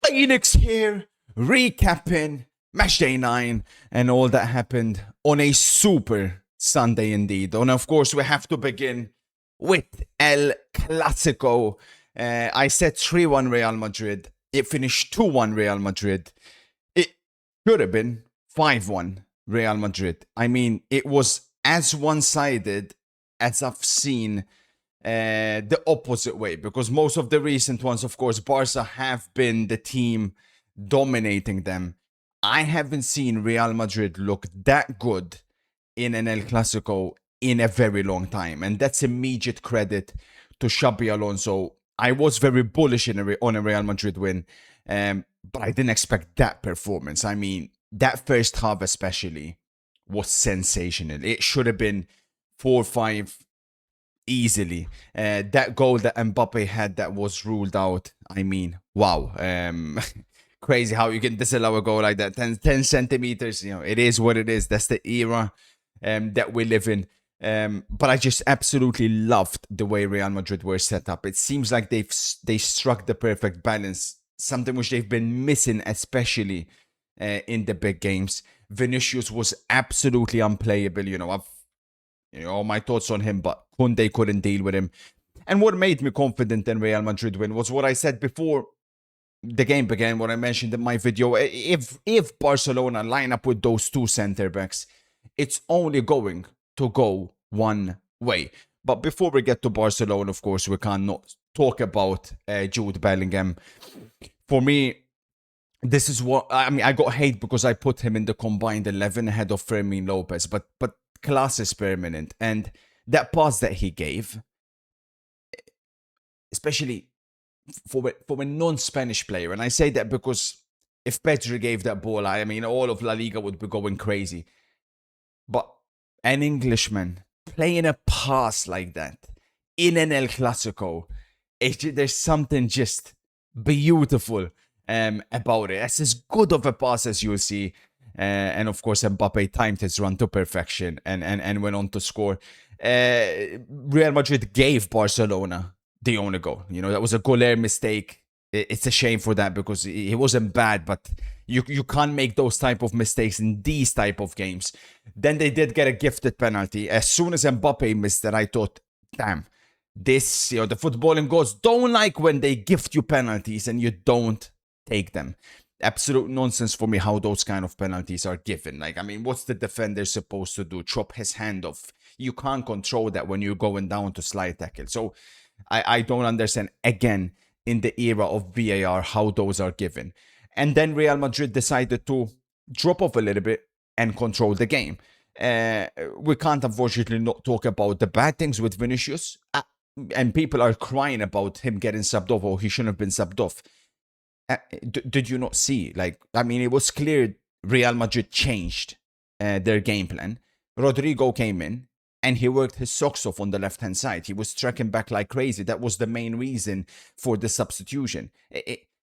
Phoenix here, recapping match day 9 and all that happened on a super Sunday indeed. And of course, we have to begin with El Clásico. I said 3-1 Real Madrid. It finished 2-1 Real Madrid. It should have been 5-1 Real Madrid. I mean, it was as one-sided as I've seen the opposite way, because most of the recent ones, of course, Barca have been the team dominating them. I haven't seen Real Madrid look that good in an El Clasico in a very long time, and that's immediate credit to Xabi Alonso. I was very bullish on a Real Madrid win, but I didn't expect that performance. I mean, that first half especially was sensational. It should have been 4-5 easily. That goal that Mbappe had that was ruled out, I mean, wow. Crazy how you can disallow a goal like that. 10 centimeters, it is what it is. That's the era that we live in. But I just absolutely loved the way Real Madrid were set up. It seems like they struck the perfect balance, something which they've been missing, especially in the big games. Vinicius was absolutely unplayable. I've all my thoughts on him, but Koundé couldn't deal with him. And what made me confident in Real Madrid win was what I said before the game began, what I mentioned in my video. If Barcelona line up with those two center backs, it's only going to go one way. But before we get to Barcelona, of course, we cannot talk about Jude Bellingham. For me, this is what I got hate because I put him in the combined 11 ahead of Fermin Lopez, but class is permanent, and that pass that he gave, especially for a non-Spanish player, and I say that because if Pedri gave that ball, I mean, all of La Liga would be going crazy. But an Englishman playing a pass like that in an El Clasico, there's something just beautiful about it. It's as good of a pass as you'll see. And of course, Mbappe timed his run to perfection and went on to score. Real Madrid gave Barcelona the only goal. That was a Goller mistake. It's a shame for that because he wasn't bad, but you can't make those type of mistakes in these type of games. Then they did get a gifted penalty. As soon as Mbappe missed it, I thought, damn, this, the footballing gods don't like when they gift you penalties and you don't take them. Absolute nonsense for me how those kind of penalties are given. What's the defender supposed to do? Chop his hand off? You can't control that when you're going down to slide tackle. So I don't understand, again, in the era of VAR, how those are given. And then Real Madrid decided to drop off a little bit and control the game. We can't unfortunately not talk about the bad things with Vinicius. And people are crying about him getting subbed off, or he shouldn't have been subbed off. Did you not see? It was clear Real Madrid changed their game plan. Rodrigo came in and he worked his socks off on the left-hand side. He was tracking back like crazy. That was the main reason for the substitution.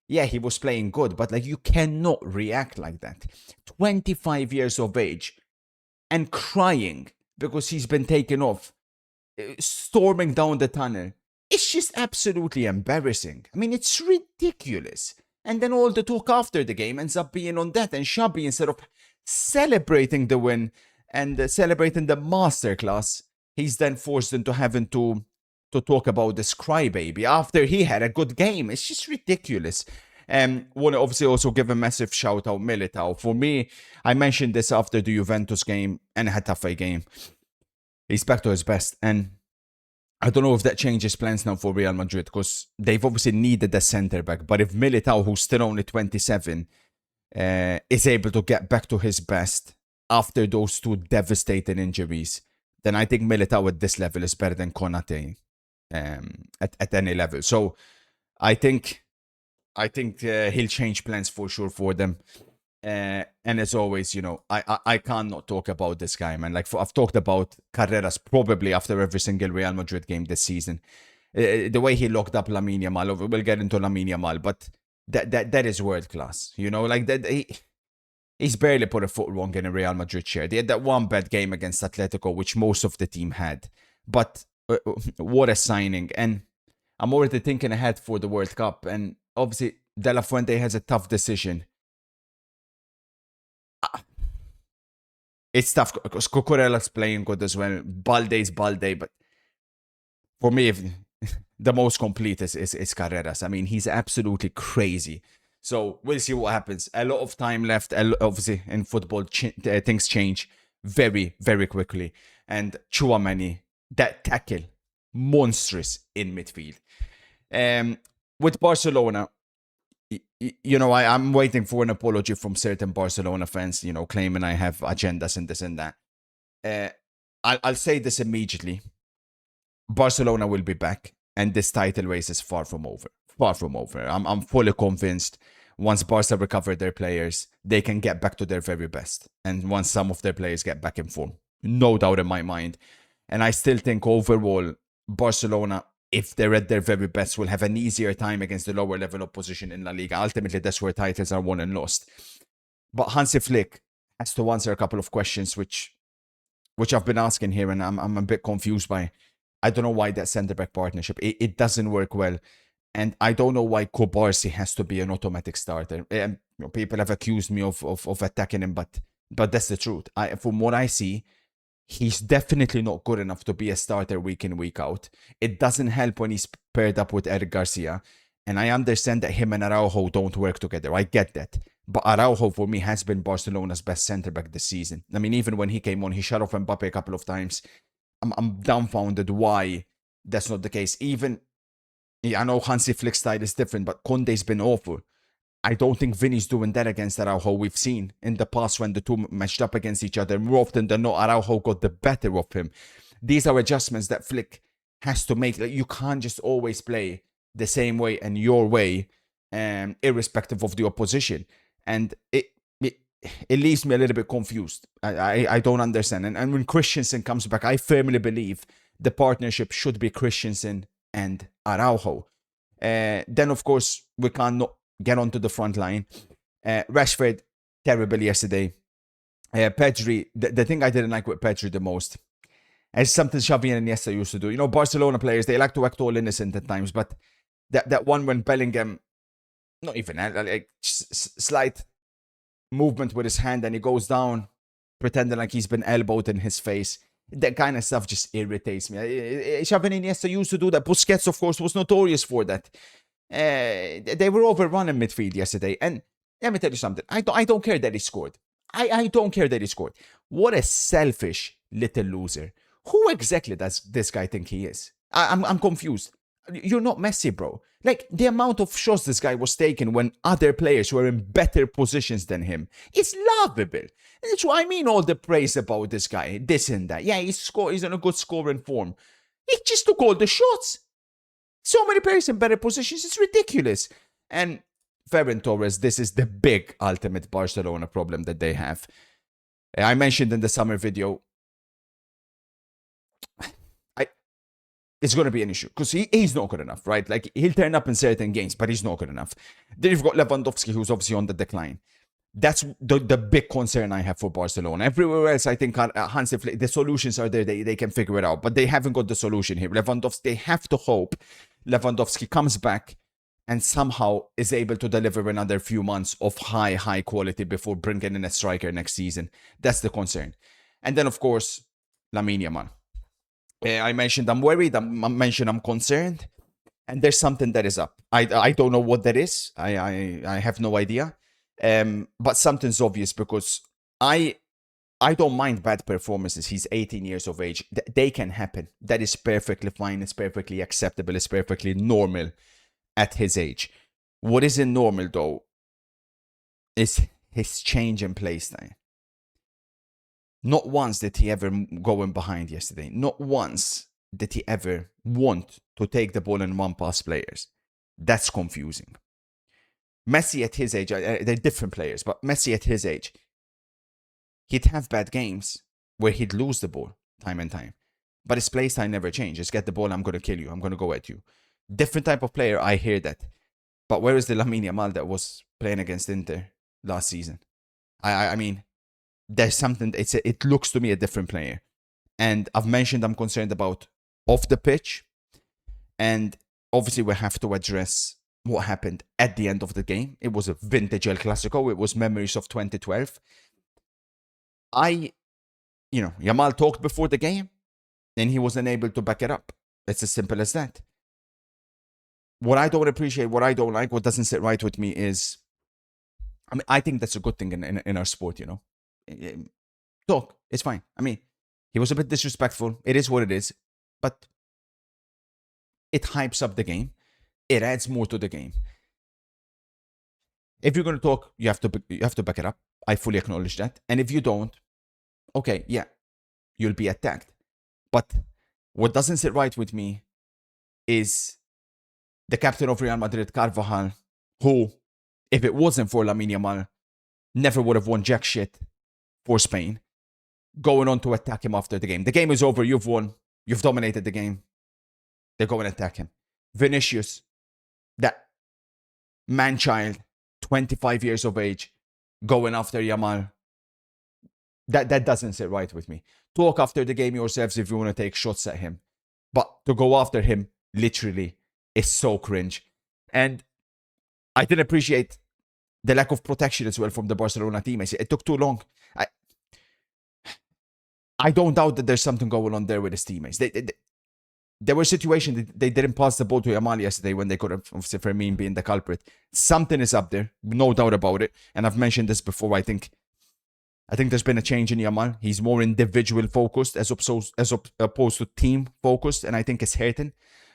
Yeah, he was playing good, but you cannot react like that. 25 years of age and crying because he's been taken off, storming down the tunnel. It's just absolutely embarrassing. It's ridiculous. And then all the talk after the game ends up being on that. And Xabi, instead of celebrating the win and celebrating the masterclass, he's then forced into having to talk about this crybaby after he had a good game. It's just ridiculous. Want to obviously also give a massive shout out Militao. For me, I mentioned this after the Juventus game and Getafe game. He's back to his best, and I don't know if that changes plans now for Real Madrid, because they've obviously needed a centre back. But if Militao, who's still only 27, is able to get back to his best after those two devastating injuries, then I think Militao at this level is better than Konate at any level. So I think he'll change plans for sure for them. And as always, I can't not talk about this guy, man. I've talked about Carreras probably after every single Real Madrid game this season. The way he locked up Lamine Yamal, we'll get into Lamine Yamal, but that is world class. He's barely put a foot wrong in a Real Madrid shirt. He had that one bad game against Atletico, which most of the team had. But what a signing. And I'm already thinking ahead for the World Cup. And obviously, De La Fuente has a tough decision. It's tough because Cucurella's playing good as well. Balde's Balde, but for me, if the most complete is Carreras. I mean, he's absolutely crazy. So we'll see what happens. A lot of time left. Obviously, in football, things change very, very quickly. And Chouamani, that tackle, monstrous in midfield. With Barcelona, you know, I'm waiting for an apology from certain Barcelona fans, you know, claiming I have agendas and this and that. I'll say this immediately. Barcelona will be back, and this title race is far from over. Far from over. I'm fully convinced once Barca recover their players, they can get back to their very best. And once some of their players get back in form, no doubt in my mind. And I still think overall, Barcelona, if they're at their very best, will have an easier time against the lower level opposition in La Liga. Ultimately, that's where titles are won and lost. But Hansi Flick has to answer a couple of questions which I've been asking here, and I'm a bit confused by. I don't know why that centre-back partnership, it doesn't work well. And I don't know why Kobarsi has to be an automatic starter. You know, people have accused me of attacking him, but that's the truth. From what I see, he's definitely not good enough to be a starter week in, week out. It doesn't help when he's paired up with Eric Garcia. And I understand that him and Araujo don't work together. I get that. But Araujo, for me, has been Barcelona's best centre-back this season. I mean, even when he came on, he shut off Mbappe a couple of times. I'm dumbfounded why that's not the case. Even, I know Hansi Flick's style is different, but Conte's been awful. I don't think Vinny's doing that against Araujo. We've seen in the past when the two matched up against each other, more often than not, Araujo got the better of him. These are adjustments that Flick has to make. Like, you can't just always play the same way and your way, irrespective of the opposition. And it leaves me a little bit confused. I don't understand. And when Christensen comes back, I firmly believe the partnership should be Christensen and Araujo. Then, of course, we can't get onto the front line. Rashford, terrible yesterday. Pedri, the thing I didn't like with Pedri the most is something Xavi and Iniesta used to do. You know, Barcelona players, they like to act all innocent at times, but that one when Bellingham, not even, like slight movement with his hand and he goes down pretending like he's been elbowed in his face. That kind of stuff just irritates me. Xavi and Iniesta used to do that. Busquets, of course, was notorious for that. They were overrun in midfield yesterday. And let me tell you something. I don't care that he scored. I don't care that he scored. What a selfish little loser. Who exactly does this guy think he is? I'm confused. You're not Messi, bro. Like, the amount of shots this guy was taking when other players were in better positions than him is laughable. And that's why I mean all the praise about this guy, this and that. Yeah, he's in a good scoring form. He just took all the shots. So many players in better positions, it's ridiculous. And Ferran Torres, this is the big ultimate Barcelona problem that they have. I mentioned in the summer video, it's going to be an issue because he's not good enough, right? Like, he'll turn up in certain games, but he's not good enough. Then you've got Lewandowski, who's obviously on the decline. That's the big concern I have for Barcelona. Everywhere else, I think Hansi Flick, the solutions are there. They can figure it out, but they haven't got the solution here. Lewandowski, they have to hope Lewandowski comes back and somehow is able to deliver another few months of high quality before bringing in a striker next season. That's the concern. And then, of course, Lamine Yamal. I mentioned I'm worried. I mentioned I'm concerned. And there's something that is up. I don't know what that is. I have no idea. But something's obvious because I don't mind bad performances. He's 18 years of age. They can happen. That is perfectly fine. It's perfectly acceptable. It's perfectly normal at his age. What isn't normal, though, is his change in play style. Not once did he ever go in behind yesterday. Not once did he ever want to take the ball and one-pass players. That's confusing. Messi at his age, they're different players, but Messi at his age, he'd have bad games where he'd lose the ball time and time. But his play style never changed. Just get the ball, I'm going to kill you. I'm going to go at you. Different type of player, I hear that. But where is the Lamine Yamal that was playing against Inter last season? I mean, there's something, it looks to me a different player. And I've mentioned I'm concerned about off the pitch. And obviously we have to address what happened at the end of the game. It was a vintage El Clasico. It was memories of 2012. Yamal talked before the game, and he wasn't able to back it up. It's as simple as that. What I don't appreciate, what I don't like, what doesn't sit right with me is, I think that's a good thing in our sport, Talk, it's fine. He was a bit disrespectful. It is what it is. But it hypes up the game. It adds more to the game. If you're going to talk, you have to back it up. I fully acknowledge that. And if you don't, okay, yeah, you'll be attacked. But what doesn't sit right with me is the captain of Real Madrid, Carvajal, who, if it wasn't for Lamine Yamal, never would have won jack shit for Spain, going on to attack him after the game. The game is over. You've won. You've dominated the game. They go and attack him. Vinicius, that man-child, 25 years of age, going after Yamal. That doesn't sit right with me. Talk after the game yourselves if you want to take shots at him. But to go after him, literally, is so cringe. And I didn't appreciate the lack of protection as well from the Barcelona teammates. It took too long. I don't doubt that there's something going on there with his teammates. There were situations that they didn't pass the ball to Yamal yesterday when they could have, obviously Fermin being the culprit. Something is up there, no doubt about it. And I've mentioned this before. I think there's been a change in Yamal. He's more individual focused as opposed to team focused, and I think it's hurting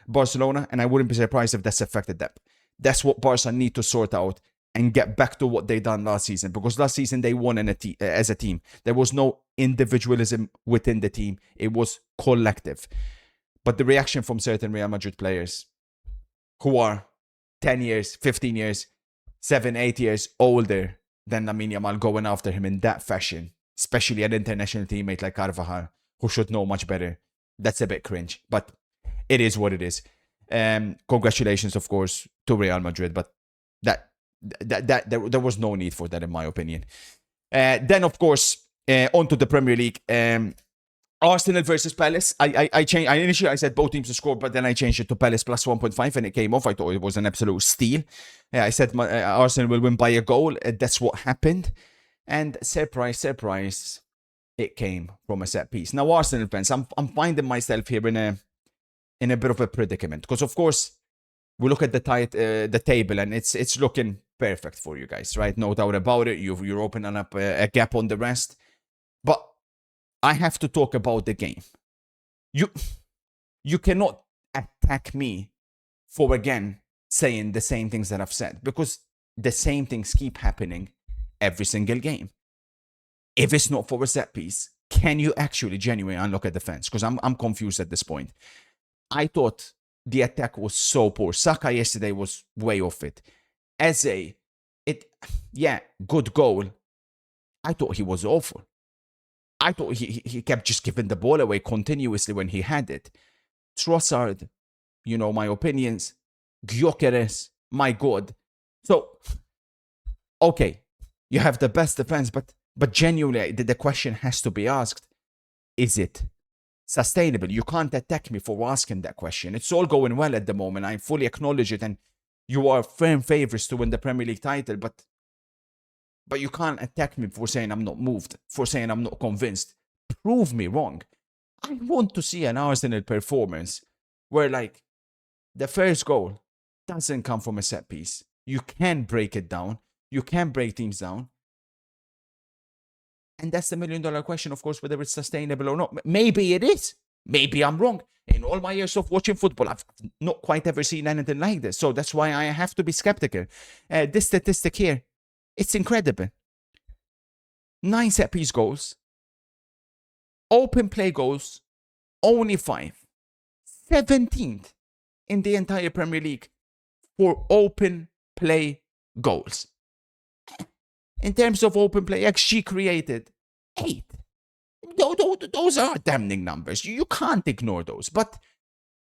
Barcelona. And I wouldn't be surprised if that's affected them. That's what Barca need to sort out and get back to what they done last season. Because last season they won as a team. There was no individualism within the team. It was collective. But the reaction from certain Real Madrid players who are 10 years, 15 years, 7, 8 years older than Lamine Yamal going after him in that fashion, especially an international teammate like Carvajal, who should know much better, that's a bit cringe. But it is what it is. Congratulations, of course, to Real Madrid, but there was no need for that, in my opinion. Then, of course, on to the Premier League. Arsenal versus Palace. I changed. Initially I said both teams to score, but then I changed it to Palace plus 1.5, and it came off. I thought it was an absolute steal. I said Arsenal will win by a goal. That's what happened, and surprise, it came from a set piece. Now, Arsenal fans, I'm finding myself here in a bit of a predicament because, of course, we look at the table and it's looking perfect for you guys, right? No doubt about it. You're opening up a gap on the rest, but I have to talk about the game. You cannot attack me for, again, saying the same things that I've said, because the same things keep happening every single game. If it's not for a set piece, can you actually genuinely unlock a defense? Because I'm confused at this point. I thought the attack was so poor. Saka yesterday was way off it. Good goal. I thought he was awful. I thought he kept just giving the ball away continuously when he had it. Trossard, my opinions. Gyökeres, my God. So, okay, you have the best defense, but genuinely, the question has to be asked, is it sustainable? You can't attack me for asking that question. It's all going well at the moment. I fully acknowledge it, and you are firm favourites to win the Premier League title, but you can't attack me for saying I'm not moved, for saying I'm not convinced. Prove me wrong. I want to see an Arsenal performance where, like, the first goal doesn't come from a set piece. You can break it down. You can break teams down. And that's the $1 million question, of course, whether it's sustainable or not. Maybe it is. Maybe I'm wrong. In all my years of watching football, I've not quite ever seen anything like this. So that's why I have to be skeptical. This statistic here, it's incredible. 9 set-piece goals. Open play goals, only 5. 17th in the entire Premier League for open play goals. In terms of open play, XG created, 8. Those are damning numbers. You can't ignore those. But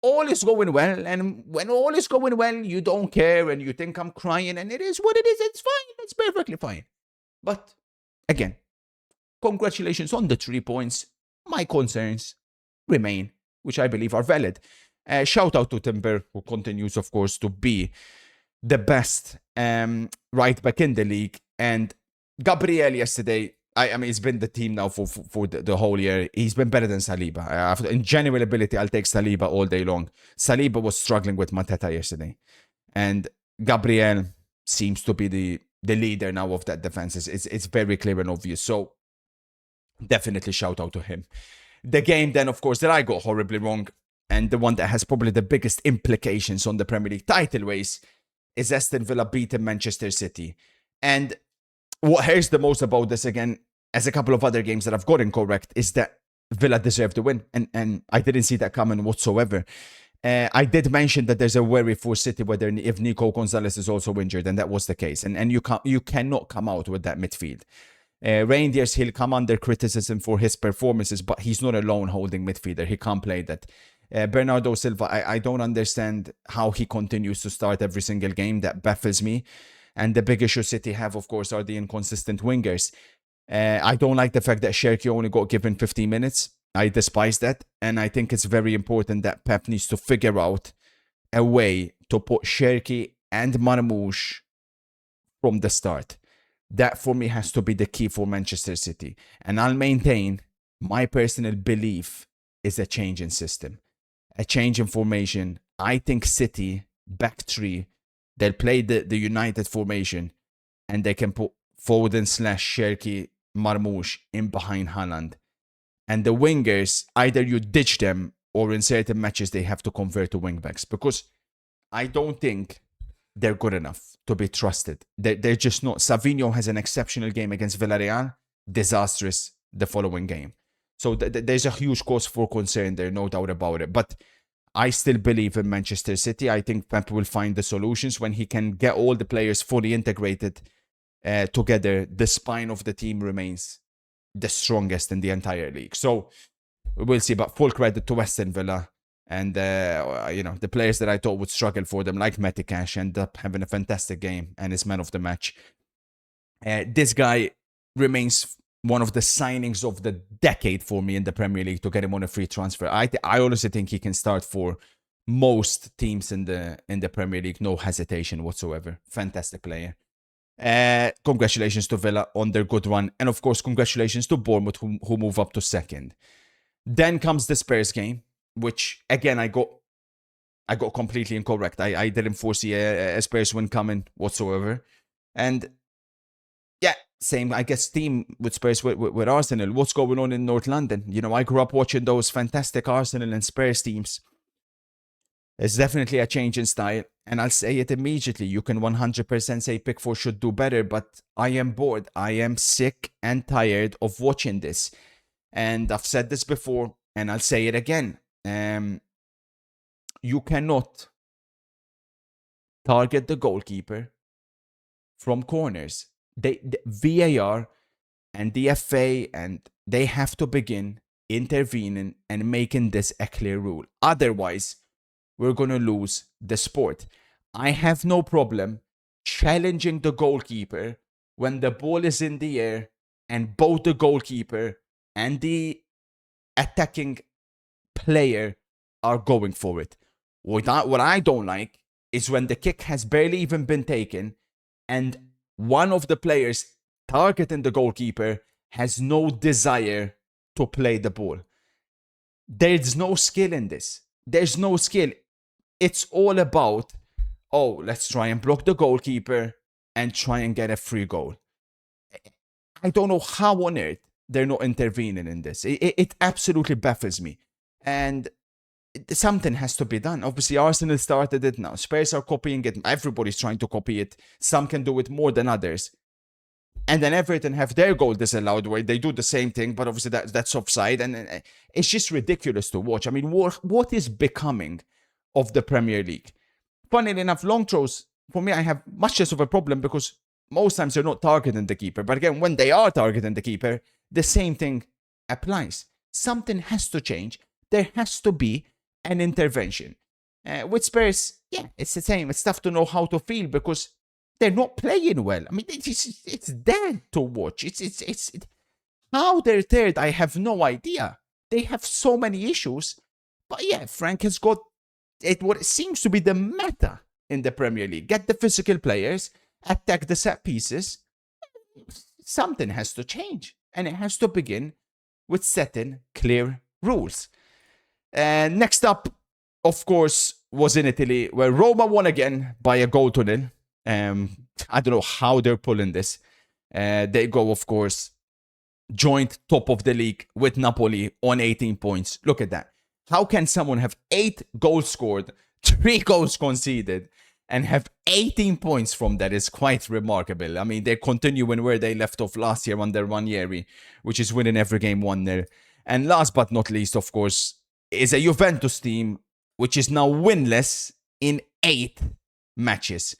all is going well, and when all is going well, you don't care, and you think I'm crying, and it is what it is. It's fine. It's perfectly fine. But, again, congratulations on the 3 points. My concerns remain, which I believe are valid. Shout out to Timber, who continues, of course, to be the best right back in the league. And Gabriel yesterday, I mean, he's been the team now for the whole year. He's been better than Saliba. In general ability, I'll take Saliba all day long. Saliba was struggling with Mateta yesterday. And Gabriel seems to be the leader now of that defense. It's very clear and obvious. So definitely shout out to him. The game then, of course, that I got horribly wrong, and the one that has probably the biggest implications on the Premier League title race, is Aston Villa beating Manchester City. And what hurts the most about this, again, as a couple of other games that I've gotten correct, is that Villa deserved the win. And I didn't see that coming whatsoever. I did mention that there's a worry for City whether if Nico Gonzalez is also injured, and that was the case. And you cannot come out with that midfield. Rangers, he'll come under criticism for his performances, but he's not alone holding midfielder. He can't play that. Bernardo Silva, I don't understand how he continues to start every single game. That baffles me. And the big issue City have, of course, are the inconsistent wingers. I don't like the fact that Cherki only got given 15 minutes. I despise that. And I think it's very important that Pep needs to figure out a way to put Cherki and Marmoush from the start. That, for me, has to be the key for Manchester City. And I'll maintain my personal belief is a change in system, a change in formation. I think City, back three, they'll play the United formation, and they can put Foden / Cherki, Marmoush in behind Haaland. And the wingers, either you ditch them, or in certain matches they have to convert to wingbacks, because I don't think they're good enough to be trusted. They're just not. Savinho has an exceptional game against Villarreal, disastrous the following game. So there's a huge cause for concern there, no doubt about it. But I still believe in Manchester City. I think Pep will find the solutions when he can get all the players fully integrated together. The spine of the team remains the strongest in the entire league. So we'll see. But full credit to Aston Villa. And, the players that I thought would struggle for them, like Metikash, end up having a fantastic game and is man of the match. This guy remains one of the signings of the decade for me in the Premier League, to get him on a free transfer. I honestly think he can start for most teams in the Premier League, no hesitation whatsoever. Fantastic player. Congratulations to Villa on their good run. And, of course, congratulations to Bournemouth, who move up to second. Then comes the Spurs game, which, again, I got completely incorrect. I didn't foresee a Spurs win coming whatsoever. And, yeah, same, I guess, theme with Spurs with Arsenal. What's going on in North London? I grew up watching those fantastic Arsenal and Spurs teams. It's definitely a change in style. And I'll say it immediately. You can 100% say Pickford should do better, but I am bored. I am sick and tired of watching this. And I've said this before, and I'll say it again. You cannot target the goalkeeper from corners. The VAR and the FA, and they have to begin intervening and making this a clear rule. Otherwise, we're going to lose the sport. I have no problem challenging the goalkeeper when the ball is in the air and both the goalkeeper and the attacking player are going for it. What I don't like is when the kick has barely even been taken and one of the players targeting the goalkeeper has no desire to play the ball. There's no skill in this. There's no skill. It's all about, let's try and block the goalkeeper and try and get a free goal. I don't know how on earth they're not intervening in this. It absolutely baffles me. And something has to be done. Obviously, Arsenal started it now. Spurs are copying it. Everybody's trying to copy it. Some can do it more than others. And then Everton have their goal disallowed where they do the same thing, but obviously that's offside. And it's just ridiculous to watch. I mean, what is becoming of the Premier League? Funnily enough, long throws, for me, I have much less of a problem because most times they're not targeting the keeper. But again, when they are targeting the keeper, the same thing applies. Something has to change. There has to be an intervention. With Spurs, yeah, it's the same. It's tough to know how to feel because they're not playing well. I mean, it's dead to watch. It's how they're third, I have no idea. They have so many issues. But yeah, Frank has got what seems to be the meta in the Premier League. Get the physical players, attack the set pieces. Something has to change. And it has to begin with setting clear rules. And next up, of course, was in Italy, where Roma won again by a goal to nil. I don't know how they're pulling this. They go, of course, joint top of the league with Napoli on 18 points. Look at that. How can someone have 8 goals scored, 3 goals conceded, and have 18 points from that? Is quite remarkable. I mean, they're continuing where they left off last year under Ranieri, which is winning every game 1-0. And last but not least, of course, is a Juventus team which is now winless in 8 matches.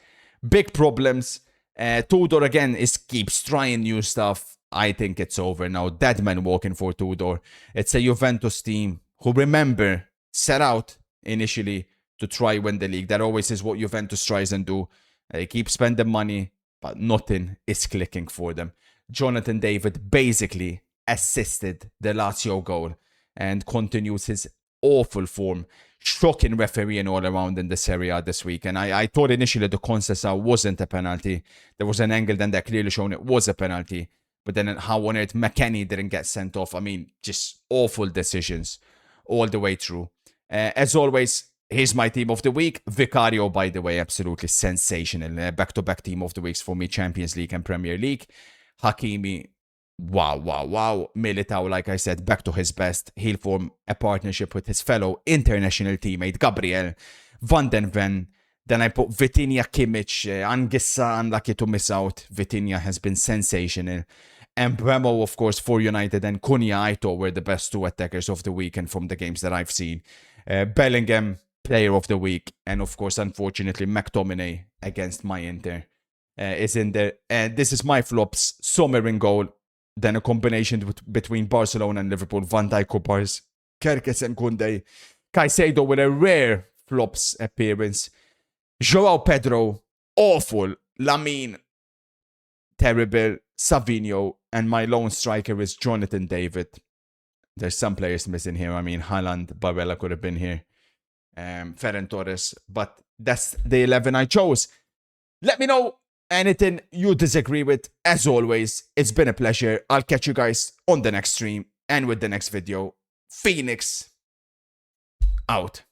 Big problems. Tudor again keeps trying new stuff. I think it's over now. Dead man walking for Tudor. It's a Juventus team who, remember, set out initially to try win the league. That always is what Juventus tries and do. They keep spending money, but nothing is clicking for them. Jonathan David basically assisted the Lazio goal and continues his awful form. Shocking refereeing all around in the Serie A this week. And I thought initially the Concesa wasn't a penalty. There was an angle then that clearly shown it was a penalty. But then how on earth McKennie didn't get sent off. I mean, just awful decisions all the way through. As always, here's my team of the week. Vicario, by the way, absolutely sensational. Back-to-back team of the weeks for me, Champions League and Premier League. Hakimi, wow. Militao, like I said, back to his best. He'll form a partnership with his fellow international teammate, Gabriel Van den Ven. Then I put Vitinha, Kimmich, Anguissa, unlucky to miss out. Vitinha has been sensational. And Bremo, of course, for United, and Cunha, I thought were the best 2 attackers of the weekend from the games that I've seen. Bellingham, player of the week. And, of course, unfortunately, McTominay against my Inter is in there. And this is my flops. Sommer in goal. Then a combination between Barcelona and Liverpool. Van Dijk, Kopars, Kerkes and Koundé. Caicedo with a rare flops appearance. João Pedro, awful. Lamine, terrible. Savinho, and my lone striker is Jonathan David. There's some players missing here. I mean, Haaland, Barella could have been here. Ferran Torres. But that's the 11 I chose. Let me know anything you disagree with. As always, it's been a pleasure. I'll catch you guys on the next stream and with the next video. Phoenix out.